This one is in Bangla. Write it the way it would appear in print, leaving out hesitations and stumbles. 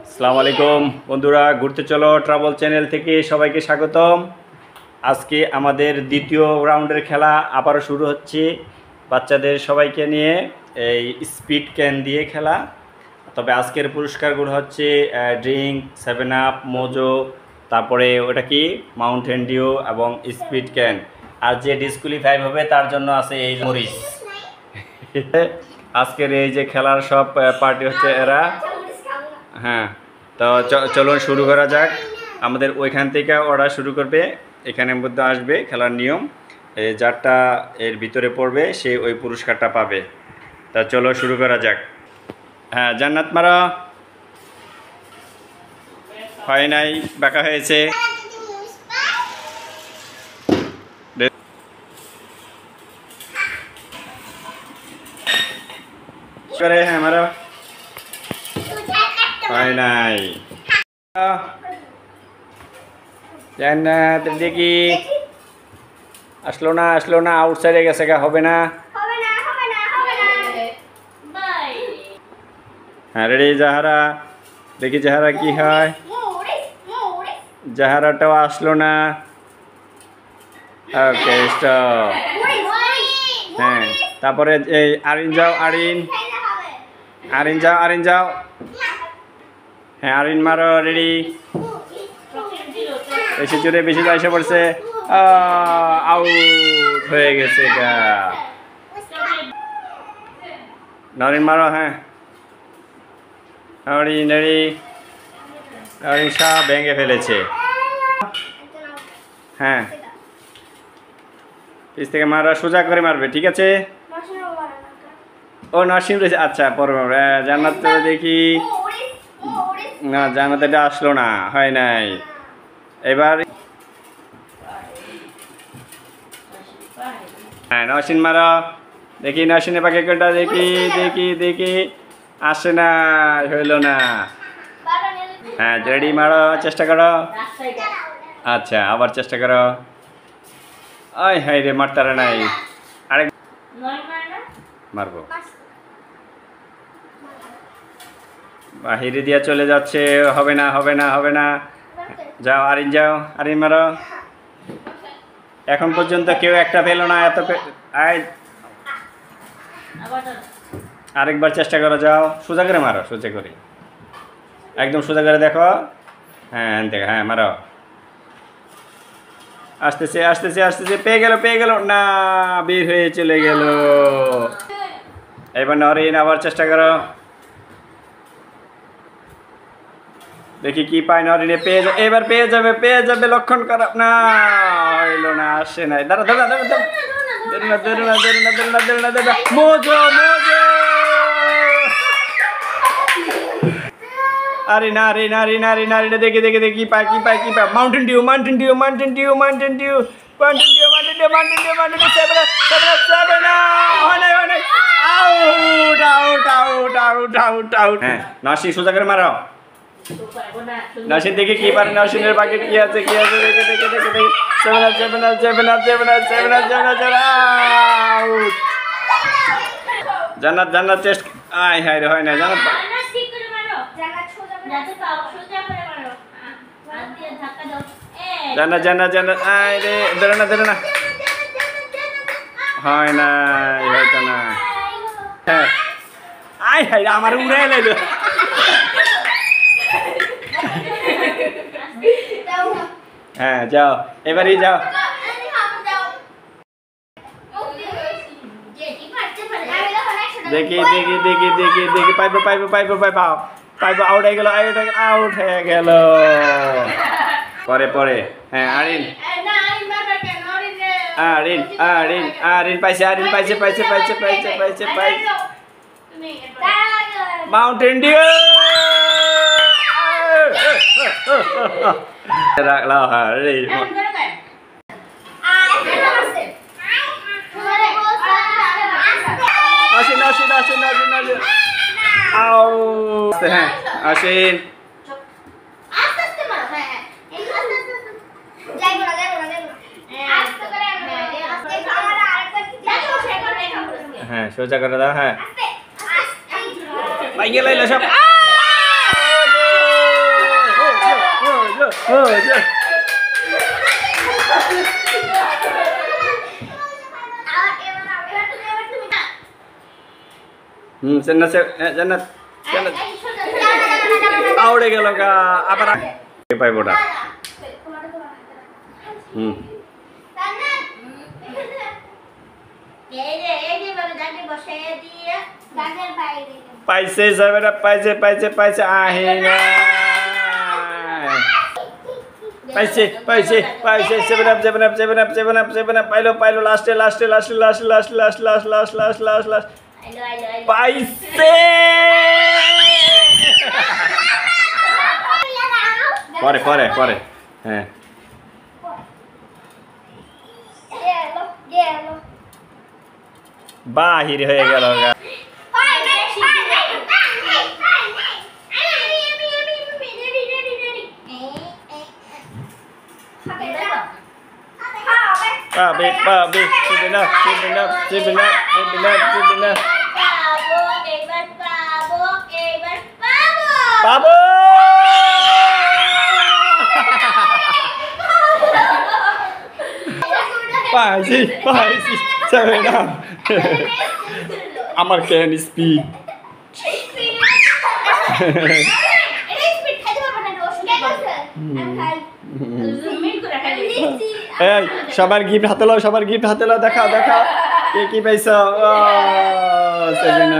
আসসালামু আলাইকুম বন্ধুরা, ঘুরতে চলো ট্রাভেল চ্যানেল থেকে সবাইকে স্বাগতম। আজকে আমাদের দ্বিতীয় রাউন্ডের খেলা আবারও শুরু হচ্ছে বাচ্চাদের সবাইকে নিয়ে এই স্পিড ক্যান দিয়ে খেলা। তবে আজকের পুরস্কারগুলো হচ্ছে ড্রিঙ্ক, 7 আপ, মোজো, তারপরে ওটা কি মাউন্টেন ডিউ এবং স্পিড ক্যান। আর যে ডিসকুয়ালিফাই হবে তার জন্য আছে এই মরিচ। আজকের এই যে খেলার সব পার্টি হচ্ছে এরা। হ্যাঁ, তো চলো শুরু করা যাক। আমাদের ওইখান থেকে ওরা শুরু করবে, এখানের মধ্যে আসবে খেলার নিয়ম। এই যারটা এর ভিতরে পড়বে সে ওই পুরস্কারটা পাবে। তা চলো শুরু করা যাক। হ্যাঁ, জান্নাত মারা হয় নাই, বাঁকা হয়েছে। হ্যাঁ মারা হয় নাই। জান্নাত দেখি আসলো না, আউটসাইডে গেছে, হবে না। হ্যাঁ রেডি জাহারা, দেখি জাহারা কি হয়। জাহারাটাও আসলো না। Okay stop. হ্যাঁ, তারপরে এই আরিন যাও, আরিন যাও। হ্যাঁ আরিন মারো, রেডি। বেশি জোরে এসে পড়ছে, আউট হয়ে গেছে গা। নরিন মারো। হ্যাঁ নরিন সব ভেঙে ফেলেছে। হ্যাঁ পিছ থেকে মারা, সোজা করে মারবে, ঠিক আছে। ও নসিম রয়েছে, আচ্ছা পরে জান্নাত দেখি। না জান্নাত এটা আসলো না, হয় নাই। এবার হ্যাঁ নসিন মারো, দেখি নসিনের পাখি কোনটা, দেখি আসে না, হইল না। হ্যাঁ রেডি, মারো, চেষ্টা করো। আচ্ছা আবার চেষ্টা করো। ওই হাই রে, মারতারা নাই, আরেক মারবো। বাহিরে দিয়া চলে যাচ্ছে, হবে না। যাও আরিন মারো। এখন পর্যন্ত কেউ একটা পেল না, এত আরেকবার চেষ্টা করো, যাও সোজা করে মারো, সোজা করে, একদম সোজা করে দেখো। হ্যাঁ দেখো, হ্যাঁ মারো। আসতেছে, পেয়ে গেল না, বের হয়ে চলে গেল। এবার নরিন আবার চেষ্টা করো, দেখি কি পায় নরিনে। এবার পেয়ে যাবে, লক্ষণ করা না, হইল না, আসে নাই। দাঁড়া, মোজো। আরে না, দেখি কি পায়। Mountain Dew. আউট। হ্যাঁ নাসি সোজা করে মারাও। নাসির দেখে কি পারে, নাসিনের বাকি কি আছে, দেখে 7 আউট। জান্নাত চেষ্টা, আয় হায় রে, হয় না। জান্নাত আয় রে, ধরে না, হয় না, হয়তো না। হ্যাঁ আয় হায় রে, আমার উড়ে এলো। হ্যাঁ যাও, এবারই যাও। দেখি পাইবো। আউট হয়ে গেল। পরে হ্যাঁ আরিন পাইছে। মাউন্টেন ডিউ রাখলাম। হ্যাঁ রেডি। আসেন। হ্যাঁ আসেন। হ্যাঁ সোজা করে দাও। হ্যাঁ পাই গেল সব। জান্নাত জান্নাত জান্নাত আউড়ে গেল গা আবার পাইবো না পাইছে যাবেরা পাইছে পাইছে পাইছে আহে না পাইছে পাইছে পাইছে 7 up 7 up 7 up 7 up 7 up পাইলো পাইলো লাস্টে লাস্টে লাস্টে লাস্টে last last last last last last last পাইছে পরে পরে পরে হ্যাঁ বাহির হয়ে গেল গা Pabe, pabe, sipin up, sipin up, sipin up, sipin up, sipin up. Pabo! Paisi, paisi, sipin up. Amar can speed. এই সবার গিফট হাতে লাও সবার গিফট হাতে লাও দেখাও দেখাও কে কি পাইছো ও সেলিনা